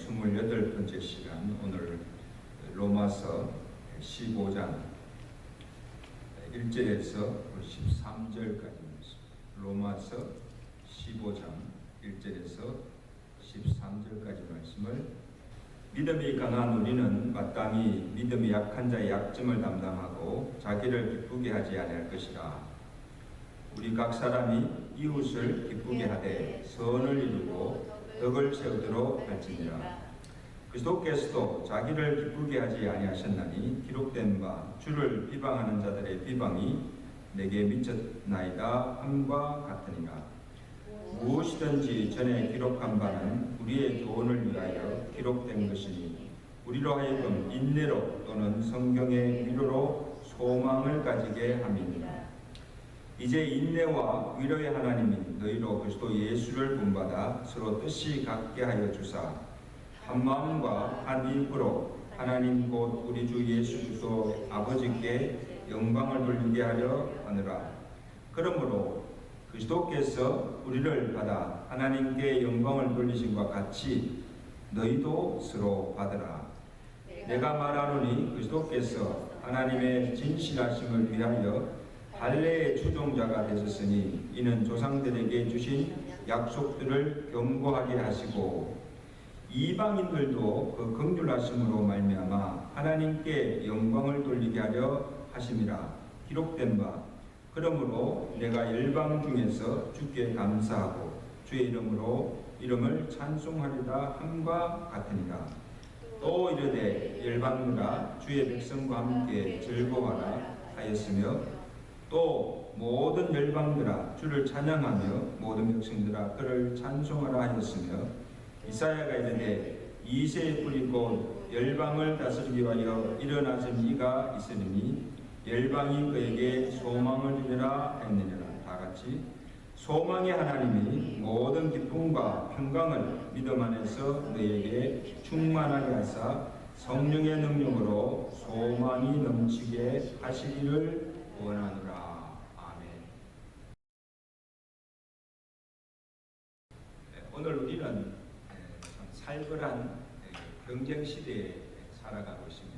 28번째 시간, 오늘 로마서 15장 1절에서 13절까지 로마서 15장 1절에서 13절까지 말씀을 믿음이 강한 우리는 마땅히 믿음이 약한 자의 약점을 담당하고 자기를 기쁘게 하지 아니할 것이라. 우리 각 사람이 이웃을 기쁘게 하되 선을 이루고 덕을 세우도록 할지니라. 그리스도께서도 자기를 기쁘게 하지 아니하셨나니 기록된 바 주를 비방하는 자들의 비방이 내게 미쳤나이다 함과 같으니라. 무엇이든지 전에 기록한 바는 우리의 교훈을 위하여 기록된 것이니 우리로 하여금 인내로 또는 성경의 위로로 소망을 가지게 함이니라. 이제 인내와 위로의 하나님이 너희로 그리스도 예수를 본받아 서로 뜻이 같게 하여 주사 한 마음과 한 입으로 하나님 곧 우리 주 예수 그리스도 아버지께 영광을 돌리게 하려 하느라. 그러므로 그리스도께서 우리를 받아 하나님께 영광을 돌리심과 같이 너희도 서로 받으라. 내가 말하노니 그리스도께서 하나님의 진실하심을 위하여 할례의 추종자가 되셨으니 이는 조상들에게 주신 약속들을 견고하게 하시고 이방인들도 그 긍휼하심으로 말미암아 하나님께 영광을 돌리게 하려 하심이라. 기록된 바 그러므로 내가 열방 중에서 주께 감사하고 주의 이름을 찬송하리라 함과 같으니라. 또 이르되 열방들아 주의 백성과 함께 즐거워하라 하였으며 또 모든 열방들아 주를 찬양하며 모든 백성들아 그를 찬송하라 하였으며 이사야가 이르되 이새의 뿔이 곧 열방을 다스리기 위하여 일어나신 이가 있으리니 열방이 그에게 소망을 주리라 했느니라. 다같이 소망의 하나님이 모든 기쁨과 평강을 믿음 안에서 너희에게 충만하게 하사 성령의 능력으로 소망이 넘치게 하시기를 원하노라. 아멘. 오늘 우리는 참 살벌한 경쟁 시대에 살아가고 있습니다.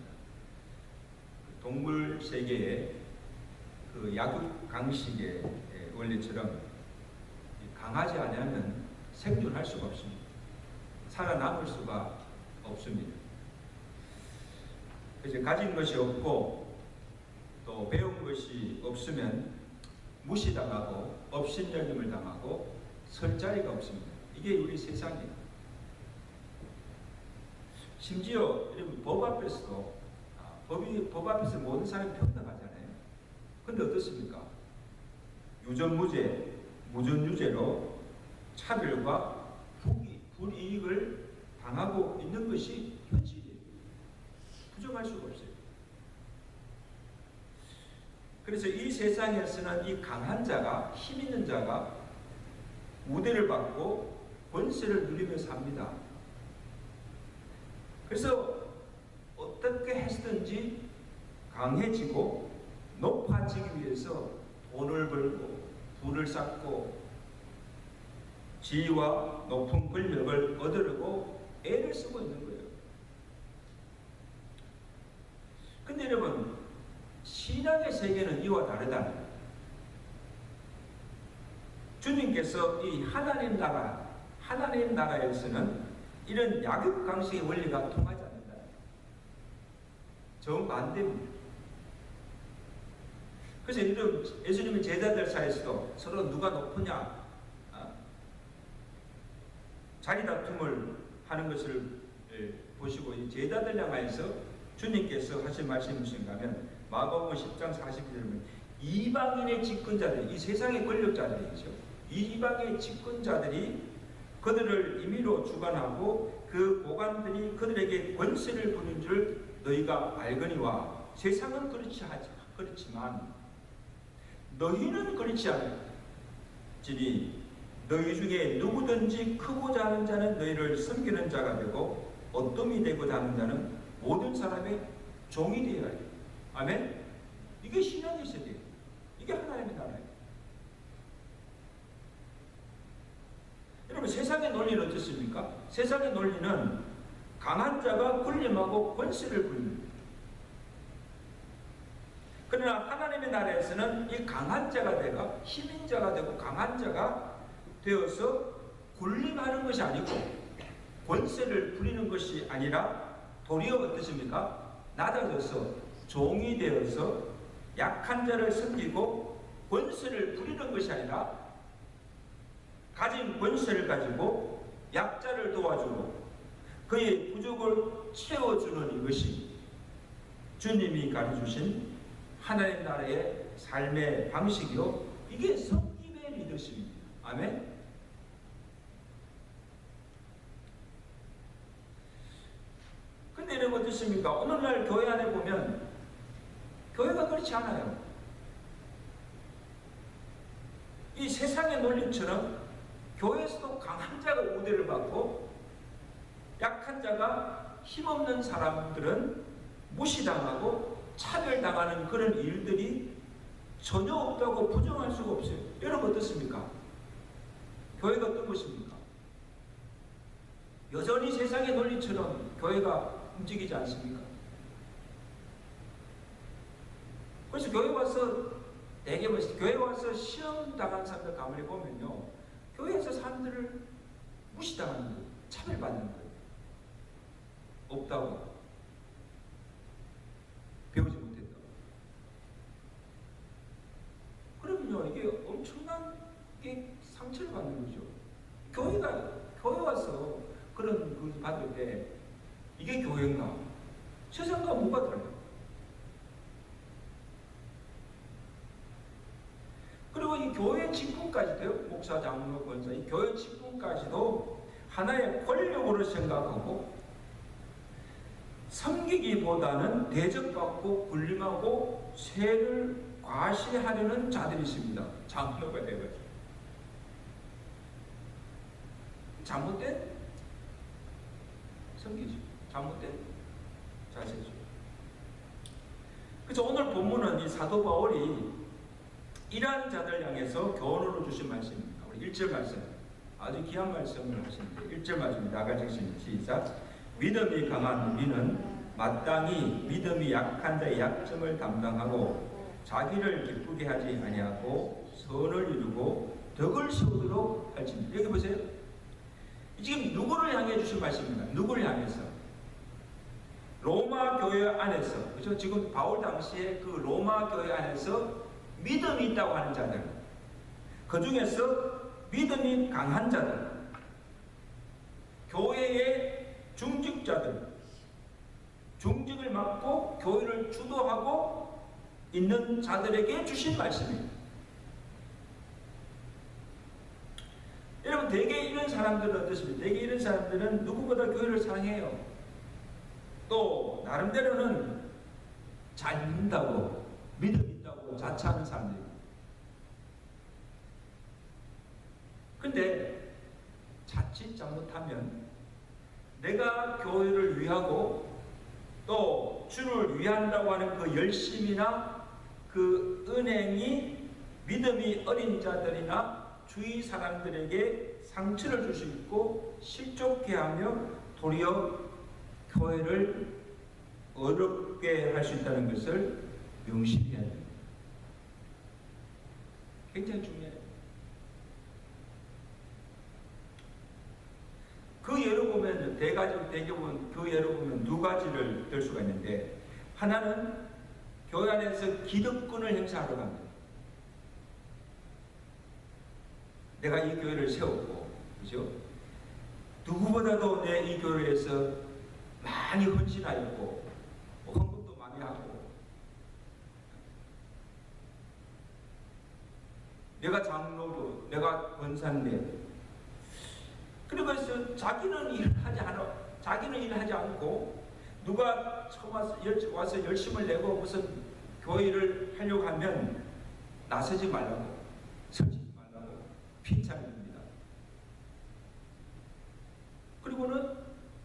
동물 세계의 그 약육 강식의 원리처럼 강하지 않으면 생존할 수가 없습니다. 살아남을 수가 없습니다. 그래서 가진 것이 없고 또 배운 것이 없으면 무시당하고 업신여김을 당하고 설 자리가 없습니다. 이게 우리 세상이에요. 심지어 법 앞에서도 법 앞에서 모든 사람이 평등하잖아요. 근데 어떻습니까? 유전무죄, 무전유죄로 차별과 불이익을 당하고 있는 것이 현실이에요. 부정할 수가 없어요. 그래서 이 세상에서는 이 강한 자가, 힘 있는 자가 우대를 받고 권세를 누리며 삽니다. 그래서 어떻게 해서든지 강해지고 높아지기 위해서 돈을 벌고 부를 쌓고 지위와 높은 권력을 얻으려고 애를 쓰고 있는 거예요. 근데 여러분, 신앙의 세계는 이와 다르다. 주님께서 이 하나님 나라에서는 이런 약육 강식의 원리가 통하지 않는다. 정반대입니다. 그래서 예수님의 제자들 사이에서도 서로 누가 높으냐 자리 다툼을 하는 것을 보시고 이 제자들 향하여서 주님께서 하신 말씀이 무엇인가 하면 마가복음 10장 40절에 보면 이방인의 집권자들이, 이 세상의 권력자들이죠. 이방의 집권자들이 그들을 임의로 주관하고 그 고관들이 그들에게 권세를 부는 줄 너희가 알거니와 세상은 그렇지만 너희는 그렇지 않으니 너희 중에 누구든지 크고자 하는 자는 너희를 섬기는 자가 되고 어둠이 되고자 하는 자는 모든 사람의 종이 되어야 해요. 아멘? 이게 신앙의 세계예요. 이게 하나님의 나라예요. 여러분, 세상의 논리는 어떻습니까? 세상의 논리는 강한 자가 군림하고 권세를 부립니다. 그러나 하나님의 나라에서는 이 강한 자가 되고 힘인 자가 되고 강한 자가 되어서 군림하는 것이 아니고 권세를 부리는 것이 아니라 도리어 어떠십니까? 낮아져서 종이 되어서 약한 자를 섬기고 권세를 부리는 것이 아니라 가진 권세를 가지고 약자를 도와주고 그의 부족을 채워주는 이것이 주님이 가르쳐주신 하나님 나라의 삶의 방식이요, 이게 성김의 리더십입니다. 아멘. 근데 여러분 어떻습니까? 오늘날 교회 안에 보면 교회가 그렇지 않아요. 이 세상의 논리처럼 교회에서도 강한 자가 우대를 받고 약한 자가 힘없는 사람들은 무시당하고 차별당하는 그런 일들이 전혀 없다고 부정할 수가 없어요. 여러분 어떻습니까? 교회가 어떤 것입니까? 여전히 세상의 논리처럼 교회가 움직이지 않습니까? 그래서 교회 와서 대개 교회 와서 시험 당한 사람들 가만히 보면요, 교회에서 사람들을 무시당하는 거예요. 차별받는 거예요. 없다고, 배우지 못했다고. 그러면요, 이게 엄청난 상처를 받는 거죠. 교회 와서 그런 그 받을 때 이게 교회인가? 세상과 뭐가 달라요? 그리고 이 교회 직분까지도, 목사, 장로, 권사, 이 교회 직분까지도 하나의 권력으로 생각하고 섬기기보다는 대접받고 군림하고 세를 과시하려는 자들이 있습니다. 장로가 되어가지고. 잘못된 섬기죠. 잘못된 자세죠. 그래서 오늘 본문은 이 사도 바울이 이러한 자들 향해서 교훈으로 주신 말씀입니다. 우리 1절 말씀, 아주 귀한 말씀을 하시는데 1절 말씀 나가겠습니다. 시작. 믿음이 강한 우리는 마땅히 믿음이 약한 자의 약점을 담당하고 자기를 기쁘게 하지 아니하고 선을 이루고 덕을 세우도록 할지니라. 여기 보세요. 지금 누구를 향해 주신 말씀입니다. 누구를 향해서? 로마 교회 안에서, 그렇죠? 지금 바울 당시에 그 로마 교회 안에서 믿음이 있다고 하는 자들, 그 중에서 믿음이 강한 자들, 교회의 중직자들, 중직을 맡고 교회를 주도하고 있는 자들에게 주신 말씀입니다. 여러분, 대개 이런 사람들은 어떻습니까? 대개 이런 사람들은 누구보다 교회를 사랑해요. 또 나름대로는 잘 믿는다고, 믿음 있다고 자처하는 사람들입니다. 근데 자칫 잘못하면 내가 교회를 위하고 또 주를 위한다고 하는 그 열심이나 그 은행이 믿음이 어린 자들이나 주위 사람들에게 상처를 줄 수 있고 실족해 하며 도리어 교회를 어렵게 할 수 있다는 것을 명심해야 됩니다. 굉장히 중요해요. 그 예로 보면 대개 보면 그 예로 보면 두 가지를 들 수가 있는데, 하나는 교회 안에서 기득권을 행사하러 갑니다. 내가 이 교회를 세웠고, 그죠? 누구보다도 내 이 교회에서 많이 헌신하였고, 헌금도 많이 하고, 내가 장로고, 내가 권사인데, 그리고 그래서 자기는 일하지 않고, 누가 처음 와서 열심을 내고 무슨 교회를 하려고 하면 나서지 말라고, 서지 말라고 핀잔입니다. 그리고는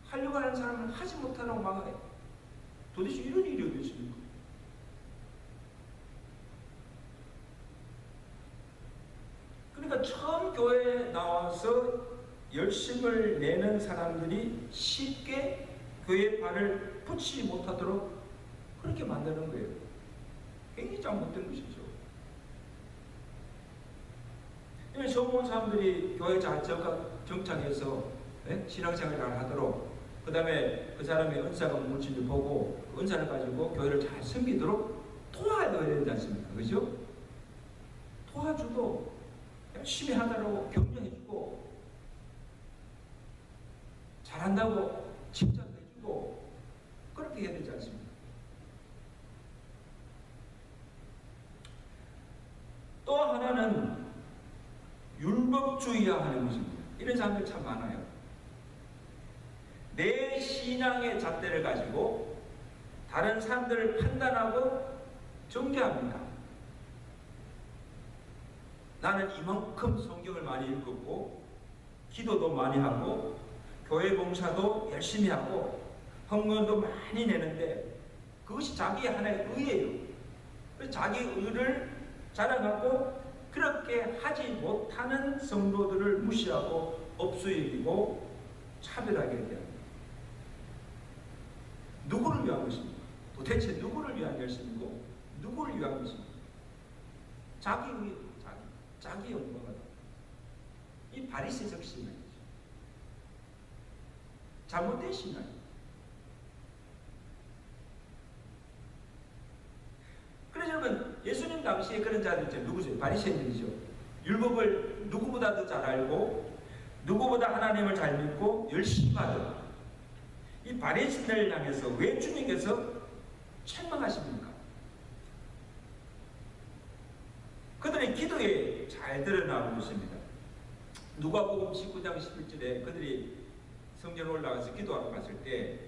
하려고 하는 사람은 하지 못하라고 막아요. 도대체 이런 일이 어디 있습니까? 그러니까 처음 교회에 나와서 열심을 내는 사람들이 쉽게 교회의 발을 붙이지 못하도록 그렇게 만드는 거예요. 굉장히 잘못된 것이죠. 처음 온 사람들이 교회 잘 정착해서 신앙생활을 잘 하도록, 그 다음에 그 사람의 은사가 무엇인지 보고 그 은사를 가지고 교회를 잘 섬기도록 도와줘야 되지 않습니까? 그죠? 도와주고 열심히 하다라고 격려해주고 잘한다고 칭찬해주고 그렇게 해야 되지 않습니까? 또 하나는 율법주의화하는 것입니다. 이런 사람들 참 많아요. 내 신앙의 잣대를 가지고 다른 사람들을 판단하고 정죄합니다. 나는 이만큼 성경을 많이 읽었고 기도도 많이 하고 교회 봉사도 열심히 하고 헌금도 많이 내는데 그것이 자기 하나의 의예요. 자기 의를 자랑하고 그렇게 하지 못하는 성도들을 무시하고 업수여기고 차별하게 됩니다. 누구를 위한 것입니까? 도대체 누구를 위한 열심이고 누구를 위한 것입니까? 자기 의, 자기 영광을. 이 바리새적 신앙이죠. 잘못된 신앙이에요. 그래서 여러분, 예수님 당시에 그런 자들 누구죠? 바리새인들이죠. 율법을 누구보다 더 잘 알고 누구보다 하나님을 잘 믿고 열심히 하던 이 바리새인들을 향해서 왜 주님께서 책망하십니까? 그들의 기도에 잘 드러나고 있습니다. 누가복음 19장 11절에 그들이 성전에 올라가서 기도하러 갔을 때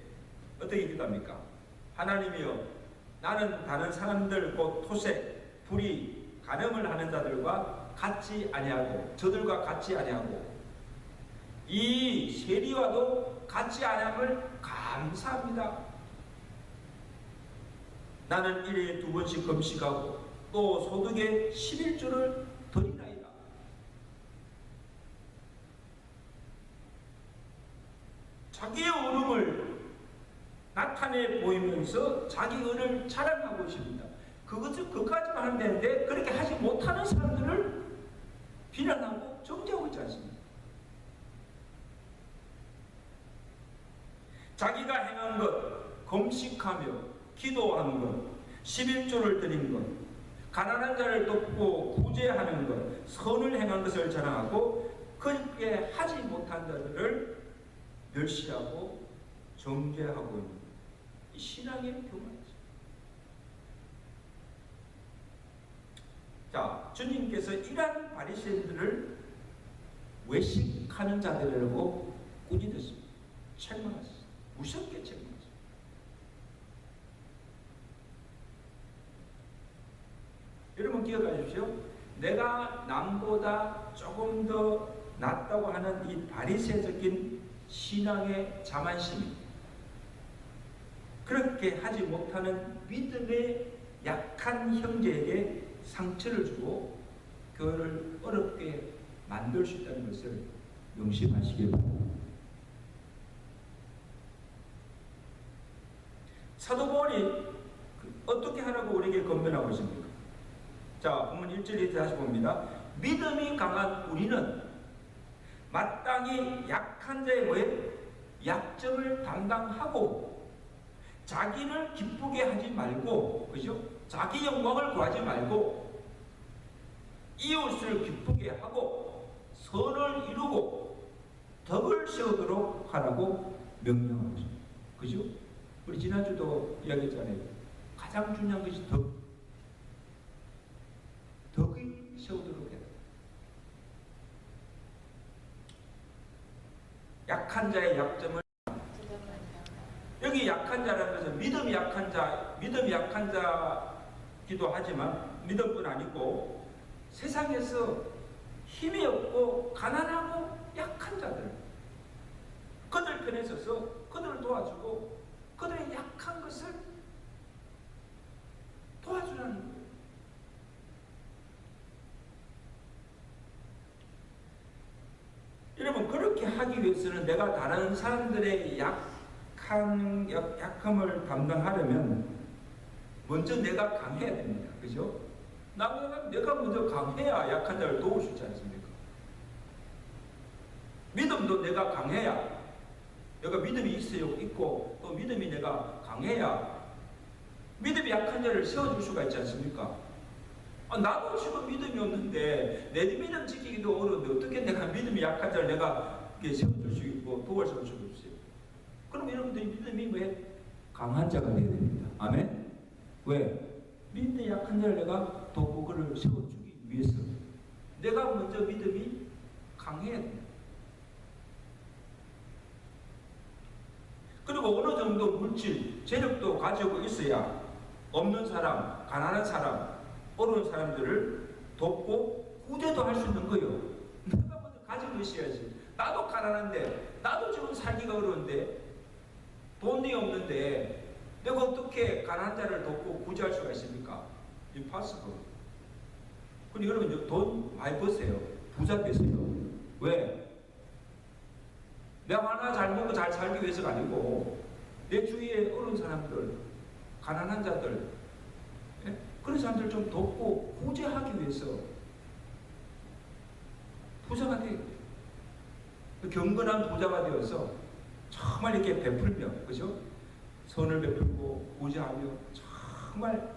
어떻게 기도합니까? 하나님이여, 나는 다른 사람들 곧 토색, 불의, 간음을 하는 자들과 같지 아니하고 저들과 같지 아니하고 이 세리와도 같지 아니함을 감사합니다. 나는 일에 2번씩 금식하고 또 소득의 11조를 드리나이다. 자기의 어름을 나타내 보이면서 자기 의를 자랑하고 있습니다. 그것까지만 하면 되는데 그렇게 하지 못하는 사람들을 비난하고 정죄하고 있지 않습니까? 자기가 행한 것, 금식하며 기도하는 것, 11조를 드린 것, 가난한 자를 돕고 구제하는 것, 선을 행한 것을 자랑하고 그렇게 하지 못한 자들을 멸시하고 정죄하고 있는 이 신앙의 교만이죠. 자, 주님께서 이러한 바리새인들을 외식하는 자들이라고 꾸짖었습니다. 책망하셨습니다. 무섭게 책망하셨습니다. 여러분 기억하십시오. 내가 남보다 조금 더 낫다고 하는 이 바리새적인 신앙의 자만심이 그렇게 하지 못하는 믿음의 약한 형제에게 상처를 주고 교회를 어렵게 만들 수 있다는 것을 명심하시기 바랍니다. 사도 바울이 어떻게 하라고 우리에게 권면하고 있습니까? 자, 본문 1절에 다시 봅니다. 믿음이 강한 우리는 마땅히 약한 자의 뭐에 약점을 담당하고 자기를 기쁘게 하지 말고, 그죠? 자기 영광을 구하지 말고 이웃을 기쁘게 하고 선을 이루고 덕을 세우도록 하라고 명령하고 있습니다. 그죠? 우리 지난주도 이야기했잖아요. 가장 중요한 것이 덕이 세우도록 해야. 약한 자의 약점을, 여기 약한 자라는 것은 믿음이 약한 자기도 하지만 믿음뿐 아니고 세상에서 힘이 없고 가난하고 약한 자들, 그들 편에 서서 그들을 도와주고 그들의 약한 것을 도와주라는 거예요. 여러분, 그렇게 하기 위해서는 내가 다른 사람들의 약함을 담당하려면 먼저 내가 강해야 됩니다. 그죠? 내가 먼저 강해야 약한 자를 도울 수 있지 않습니까? 믿음도 내가 강해야, 내가 믿음이 있고 또 믿음이 내가 강해야 믿음이 약한 자를 세워줄 수가 있지 않습니까? 나도 지금 믿음이 없는데 내 믿음 지키기도 어려운데 어떻게 내가 믿음이 약한 자를 내가 세워줄 수 있고 도울 수 없어요? 그럼 여러분들이 믿음이 왜 강한 자가 되어야 됩니다. 아멘? 왜? 믿음이 약한 자를 내가 돕고 그를 세워주기 위해서 내가 먼저 믿음이 강해야 됩니다. 그리고 어느 정도 물질, 재력도 가지고 있어야 없는 사람, 가난한 사람, 어려운 사람들을 돕고 구제도 할 수 있는 거예요. 내가 먼저 가지고 있어야지. 나도 가난한데, 나도 지금 살기가 어려운데, 돈이 없는데 내가 어떻게 가난한 자를 돕고 구제할 수가 있습니까? impossible. 그리고 여러분 돈 많이 버세요. 부자 되세요. 왜? 내가 하나 잘 먹고 잘 살기 위해서가 아니고 내 주위에 어려운 사람들, 가난한 자들, 그런 사람들 좀 돕고 구제하기 위해서 부자가 돼. 경건한 부자가 되어서 정말 이렇게 베풀며, 그죠? 선을 베풀고 구제하며 정말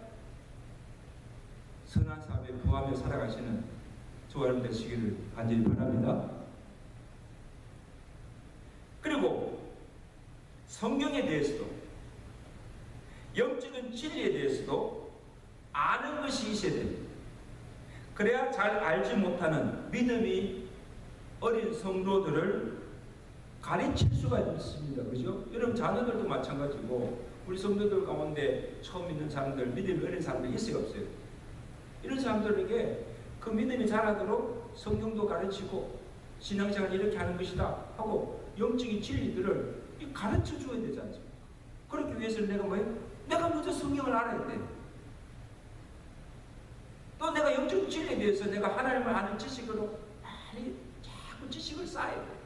선한 삶에 부하며 살아가시는 저와 여러분 되시기를 간절히 바랍니다. 그리고 성경에 대해서도 영적인 진리에 대해서도 아는 것이 있어야 됩니다. 그래야 잘 알지 못하는 믿음이 어린 성도들을 가르칠 수가 있습니다. 그죠? 여러분 자녀들도 마찬가지고 우리 성도들 가운데 처음 믿는 사람들, 믿음이 어린 사람들 있어요, 없어요? 이런 사람들에게 그 믿음이 자라도록 성경도 가르치고 신앙생활 이렇게 하는 것이다 하고 영적인 진리들을 가르쳐 줘야 되지 않습니까? 그렇기 위해서는 내가 뭐예요? 내가 먼저 성경을 알아야 돼. 또 내가 영적인 진리에 대해서 내가 하나님을 아는 지식으로 많이 자꾸 지식을 쌓아야 돼.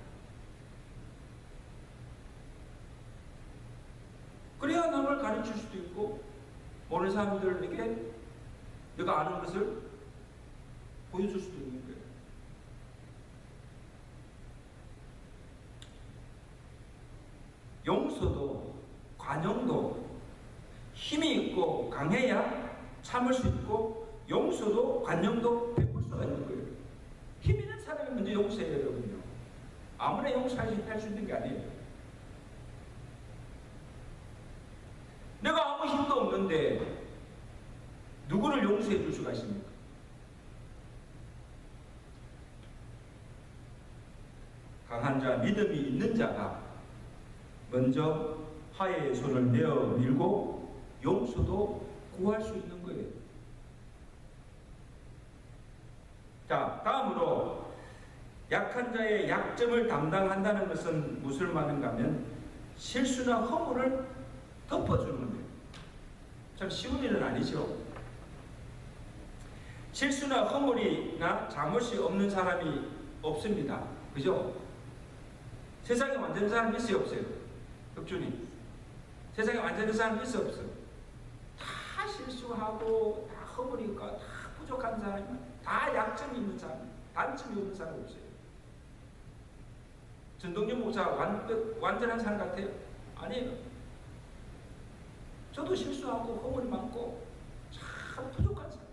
그래야 남을 가르칠 수도 있고 모르는 사람들에게 내가 아는 것을 보여줄 수도 있는 거예요. 용서도 관용도 힘이 있고 강해야 참을 수 있고 용서도 관용도 베풀 수가 있는 거예요. 힘 있는 사람이 먼저 용서해야 되거든요. 아무나 용서할 수 있는 게 아니에요. 내가 아무 힘도 없는데 누구를 용서해 줄 수가 있습니까? 강한 자, 믿음이 있는 자가 먼저 화해의 손을 내어 밀고 용서도 구할 수 있는 거예요. 자, 다음으로 약한 자의 약점을 담당한다는 것은 무슨 말인가 하면 실수나 허물을 덮어주는 거예요. 참 쉬운 일은 아니죠. 실수나 허물이나 잘못이 없는 사람이 없습니다. 그죠? 세상에 완전한 사람이 있어요, 없어요? 혁준이. 세상에 완전한 사람이 있어, 없어요? 다 실수하고 다 허물이고 다 부족한 사람이, 다 약점이 있는 사람, 단점이 없는 사람 없어요. 전동준 목사 완전한 사람 같아요? 아니에요. 저도 실수하고 허물이 많고 참 부족한 사람.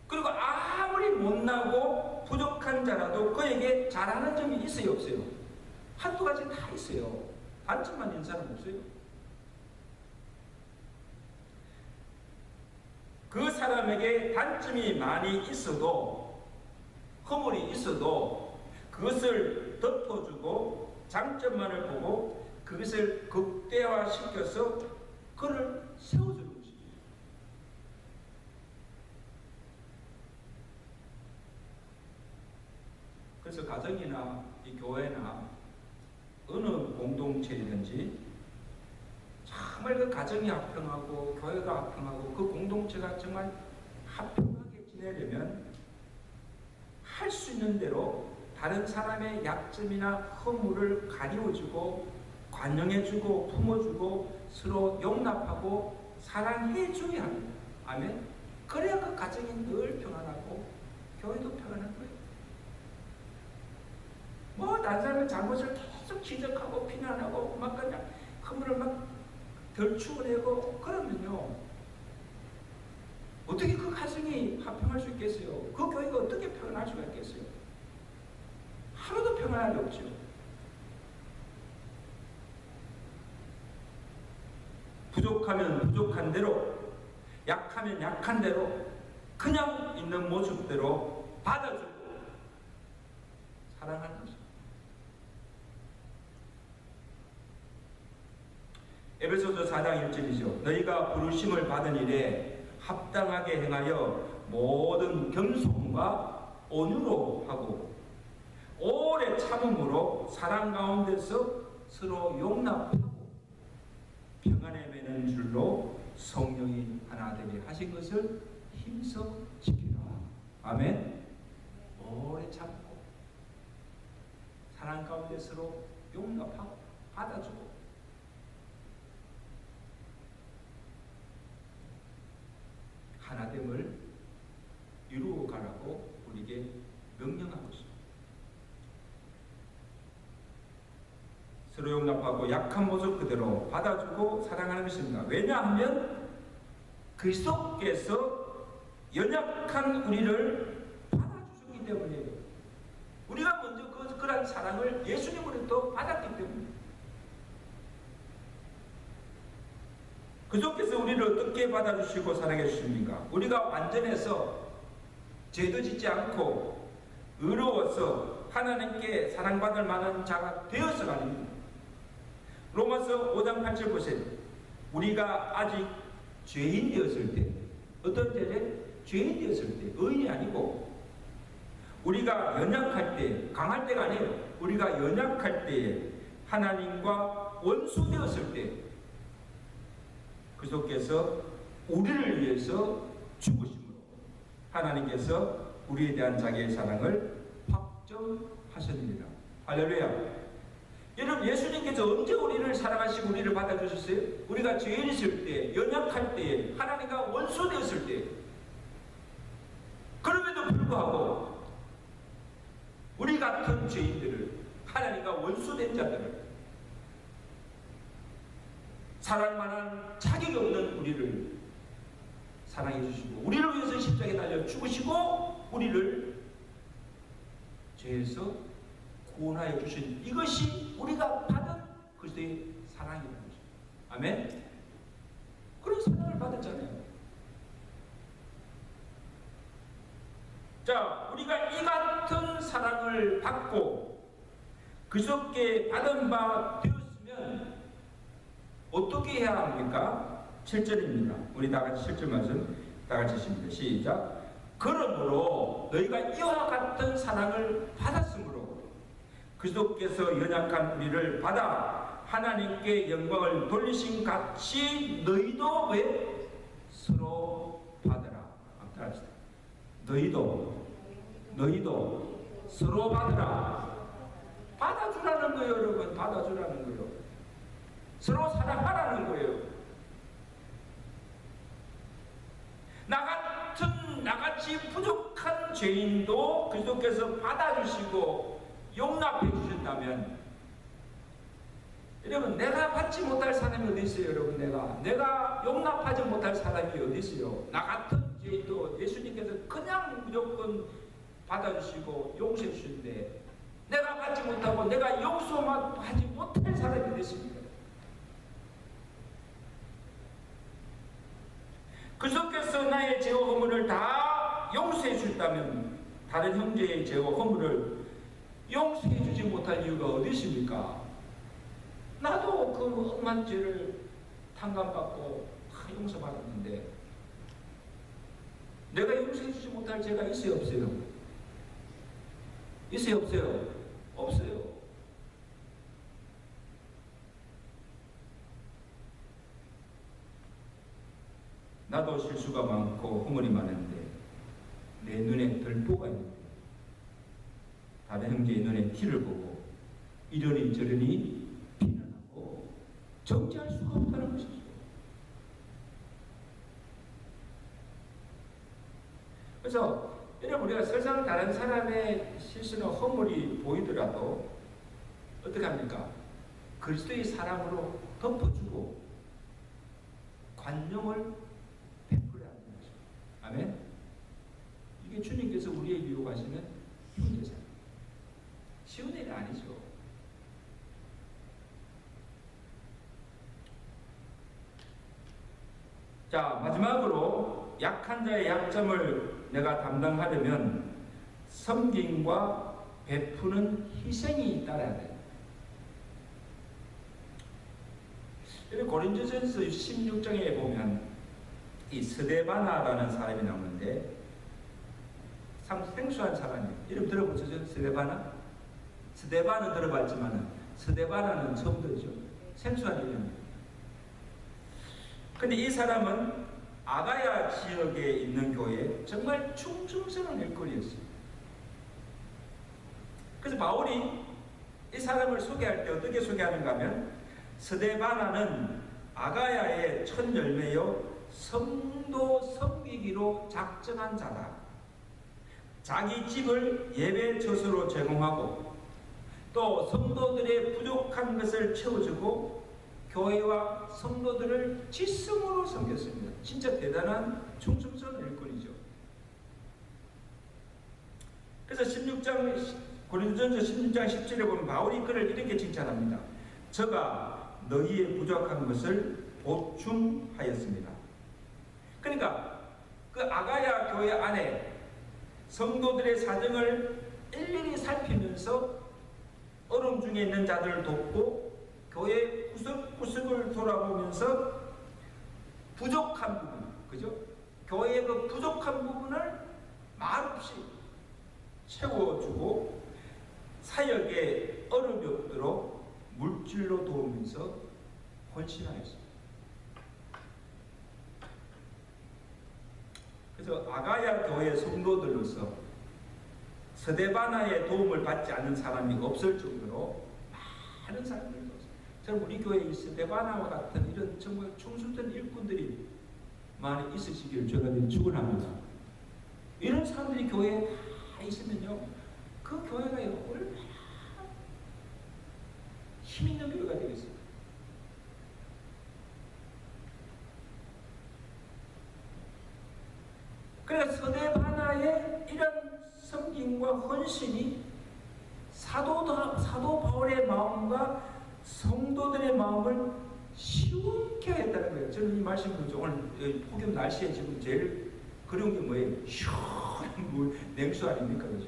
그리고 아무리 못나고 부족한 자라도 그에게 잘하는 점이 있어요, 없어요? 한두 가지 다 있어요. 단점만 있는 사람 없어요. 그 사람에게 단점이 많이 있어도 허물이 있어도 그것을 덮어주고 장점만을 보고 그것을 극대화시켜서 그를 세워주는 것입니다. 그래서 가정이나 이 교회나 어느 공동체이든지 정말 그 가정이 화평하고 교회가 화평하고 그 공동체가 정말 화평하게 지내려면 할 수 있는 대로 다른 사람의 약점이나 허물을 가리워주고 관용해주고 품어주고 서로 용납하고 사랑해줘야 합니다. 아멘. 그래야 그 가정이 늘 평안하고 교회도 평안한 거예요. 뭐 다른 사람의 잘못을 계속 지적하고 비난하고 막 그냥 허물을 막 덜추어내고 그러면요, 어떻게 그 가정이 화평할 수 있겠어요? 그 교회가 어떻게 평안할 수가 있겠어요? 하루도 평안할 리 없죠. 부족하면 부족한 대로, 약하면 약한 대로, 그냥 있는 모습대로 받아주고 사랑하는 것입니다. 에베소서 4장 1절이죠. 너희가 부르심을 받은 일에 합당하게 행하여 모든 겸손과 온유로 하고 오래 참음으로 사랑 가운데서 서로 용납하고 평안에 매는 줄로 성령이 하나 되게 하신 것을 힘써 지키라. 아멘. 오래 참고 사랑 가운데 서로 용납하고 받아주고 하나됨을 이루어 가라고 우리에게 명령하고 있습니다. 서로 용납하고 약한 모습 그대로 받아주고 사랑하는 것입니다. 왜냐하면 그리스도께서 연약한 우리를 받아주셨기 때문이에요. 우리가 먼저 그런 사랑을 예수님으로부터 받았기 때문입니다. 그리스도께서 우리를 어떻게 받아주시고 사랑해 주십니까? 우리가 완전해서 죄도 짓지 않고 의로워서 하나님께 사랑받을 만한 자가 되어서가 아닙니다. 로마서 5장 8절 보세요. 우리가 아직 죄인 되었을 때, 어떤 때에? 죄인 되었을 때, 의인이 아니고 우리가 연약할 때, 강할 때가 아니에요. 우리가 연약할 때에 하나님과 원수 되었을 때 그리스도께서 우리를 위해서 죽으심으로 하나님께서 우리에 대한 자기의 사랑을 확정하셨느니라. 할렐루야. 여러분, 예수님께서 언제 우리를 사랑하시고 우리를 받아주셨어요? 우리가 죄인 있을 때, 연약할 때, 하나님과 원수 되었을 때. 그럼에도 불구하고 우리 같은 죄인들을, 하나님과 원수된 자들을, 사랑만한 자격이 없는 우리를 사랑해 주시고 우리를 위해서 십자가에 달려 죽으시고 우리를 죄에서 구원하여 주신 이것이 우리가 받은 그리스도의 사랑이라는 것입니다. 아멘. 그런 사랑을 받았잖아요. 자, 우리가 이 같은 사랑을 받고 그리스도께 받은 바 되었으면 어떻게 해야 합니까? 7절입니다. 우리 다같이 7절 말씀 다같이 읽습니다. 시작. 그러므로 너희가 이와 같은 사랑을 받았으므로 그리스도께서 연약한 우리를 받아 하나님께 영광을 돌리신 같이 너희도 왜 서로 받으라. 따라합시다. 너희도 서로 받으라. 받아주라는 거예요, 여러분. 받아주라는 거예요. 서로 사랑하라는 거예요. 나같이 부족한 죄인도 그리스도께서 받아주시고 용납해 주신다면, 여러분, 내가 받지 못할 사람이 어디 있어요? 여러분, 내가 용납하지 못할 사람이 어디 있어요? 나 같은 죄인도 예수님께서 그냥 무조건 받아주시고 용서해 주시는데, 내가 받지 못하고 내가 용서만 하지 못할 사람이 어디 있습니까? 그리스도께서 나의 죄와 허물을 다 용서해 주셨다면 다른 형제의 죄와 허물을 용서해 주지 못할 이유가 어디 있습니까? 나도 그 험한 죄를 탕감받고 다 용서받았는데 내가 용서해 주지 못할 죄가 있어요, 없어요? 있어요, 없어요? 없어요. 나도 실수가 많고 허물이 많은데 내 눈에 들보가 있는데 다른 형제의 눈에 티를 보고 이러니 저러니 비난하고 정지할 수가 없다는 것이죠. 그래서 여러분, 우리가 세상 다른 사람의 실수나 허물이 보이더라도 어떻게 합니까? 그리스도의 사랑으로 덮어주고 관용을 베풀어야 하는 거죠. 아멘. 이게 주님께서 우리에게 요구하시는 형제상. 쉬운 일이 아니죠. 자, 마지막으로 약한 자의 약점을 내가 담당하려면 섬김과 베푸는 희생이 따라야 돼요. 고린도전서 16장에 보면 이 스데바나라는 사람이 나오는데 참 생소한 사람이에요. 이름 들어보셨죠? 스데바나? 스데바는 들어봤지만 스데바나는 처음 들었죠. 생소한 이름이에요. 근데 이 사람은 아가야 지역에 있는 교회에 정말 충성스러운 일꾼이었어요. 그래서 바울이 이 사람을 소개할 때 어떻게 소개하는가 하면 스데바나는 아가야의 첫 열매여 성도 섬기기로 작정한 자다. 자기 집을 예배 처소로 제공하고 또 성도들의 부족한 것을 채워주고 교회와 성도들을 지성으로 섬겼습니다. 진짜 대단한 충성스러운 일꾼이죠. 그래서 16장 고린도전서 16장 17절에 보면 바울이 그를 이렇게 칭찬합니다. 저가 너희의 부족한 것을 보충하였습니다. 그러니까 그 아가야 교회 안에 성도들의 사정을 일일이 살피면서 어려움 중에 있는 자들을 돕고 교회 구석구석을 돌아보면서 부족한 부분, 그죠? 교회의 그 부족한 부분을 말없이 채워주고 사역에 어려움이 없도록 물질로 도우면서 헌신하였습니다. 그래서 아가야 교회 성도들로서 스데바나의 도움을 받지 않는 사람이 없을 정도로 많은 사람들이 있었어요. 저는 우리 교회에 스데바나와 같은 이런 정말 충성된 일꾼들이 많이 있으시기를 제가 축원합니다. 이런 사람들이 교회에 다 있으면요, 그 교회가 얼마나 힘 있는 교회가 되겠어요. 그래서 스데바나의 이런 섬김과 헌신이 사도 바울의 마음과 성도들의 마음을 시원케 했다는 거예요. 저는 이 말씀을 오늘 폭염 날씨에 지금 제일 그리운 게 뭐예요? 시원한 물, 냉수 아닙니까? 그죠?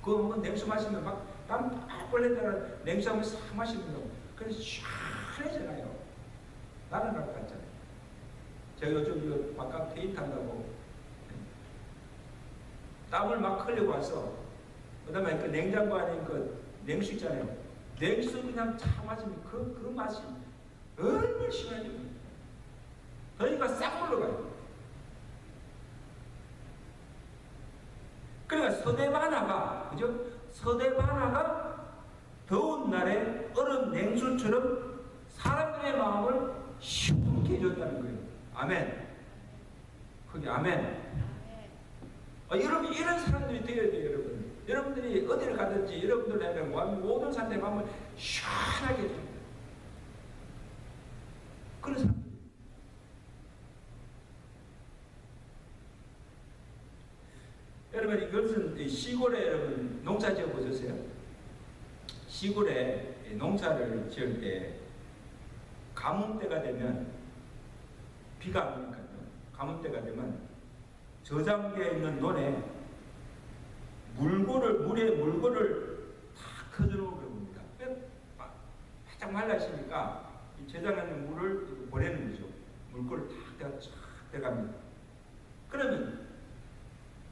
그거 냉수 마시면 막 땀 빡 흘린다는 냉수 한번 싹 마시면 그래서 시원해지나요? 나는 날 같잖아요. 제가 요즘 바깥 데이트한다고 땀을 막 흘리고 와서 그 다음에 그 냉장고 안에 그 냉수 있잖아요. 냉수 그냥 차 마시면 그 맛이 얼마나 시원해요. 더위가 싹 올라가요. 그러니까 서대바나가, 그죠? 서대바나가 더운 날에 얼음 냉수처럼 사람들의 마음을 시원케 해줬다는 거예요. 아멘. 그게 아멘. 여러분, 이런 사람들이 되어야 돼요, 여러분. 여러분들이 어디를 가든지 여러분들에게 모든 사람들의 마음을 시원하게 해줍니다. 그런 사람들. 여러분, 이것은 시골에 여러분 농사 지어 보셨어요? 시골에 농사를 지을 때 가뭄 때가 되면 비가 안 오니까요. 가뭄 때가 되면 저장되어 있는 논에 물고를 다 커져놓은 겁니다. 바짝 말라있으니까 이 저장하는 물을 보내는 거죠. 물고를 다 들어갑니다. 그러면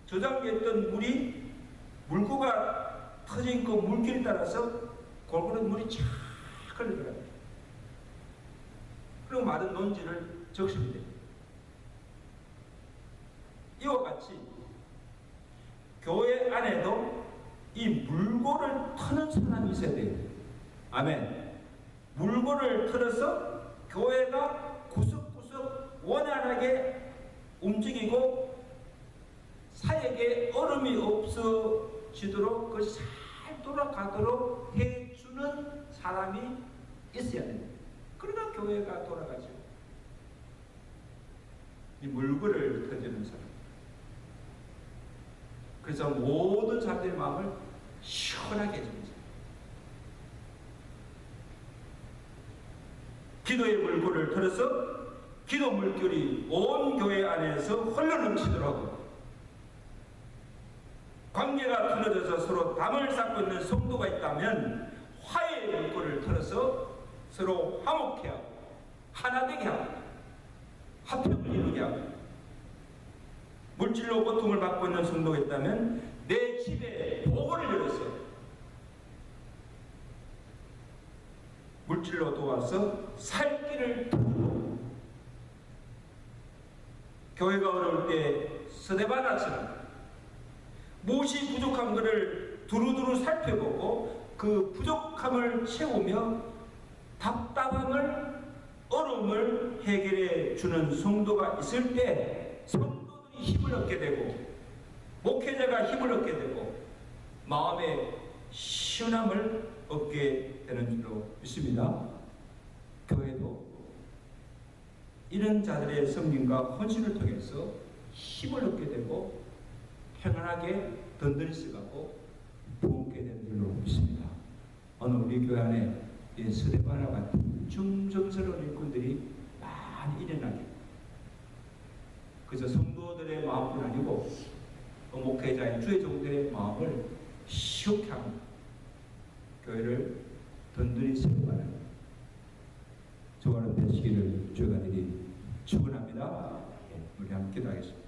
저장되어 있던 물이 물고가 터져 있고 물길에 따라서 골고루 물이 쫙 흘러들어갑니다. 그리고 마른 논지를 적시면 됩니다. 이와 같이 교회 안에도 이 물꼬를 트는 사람이 있어야 돼요. 아멘. 물꼬를 틀어서 교회가 구석구석 원활하게 움직이고 사역에 얼음이 없어지도록 그것이 잘 돌아가도록 해주는 사람이 있어야 됩니다. 그러나 교회가 돌아가죠. 이 물꼬를 터주는 사람. 그래서 모든 사람들의 마음을 시원하게 해줍니다. 기도의 물꼬를 틀어서 기도 물결이 온 교회 안에서 흘러넘치도록 관계가 틀어져서 서로 담을 쌓고 있는 성도가 있다면 화해의 물꼬를 틀어서 서로 화목해 하고 하나 되게 하고 화평을 이루게 하고 물질로 고통을 받고 있는 성도가 있다면 내 집에 복을 열어서 물질로 도와서 살 길을 도우고 교회가 어려울 때 스데바나처럼 무엇이 부족한 것을 두루두루 살펴보고 그 부족함을 채우며 답답함을 어려움을 해결해 주는 성도가 있을 때 성도들이 힘을 얻게 되고 목회자가 힘을 얻게 되고 마음의 시원함을 얻게 되는 줄로 믿습니다. 교회도 이런 자들의 섬김과 헌신을 통해서 힘을 얻게 되고 평안하게 든든히 쓰고 부흥게 되는 줄로 믿습니다. 오늘 우리 교회 안에 이 스데바나 같은 중정스러운 일꾼들이 많이 일어나게 그래서 성도들의 마음뿐 아니고 목회자의 주의 종들의 마음을 시원케 하는 교회를 든든히 세워가는 저와는 되시기를 주가 드리 축원합니다. 우리 함께 기도하겠습니다.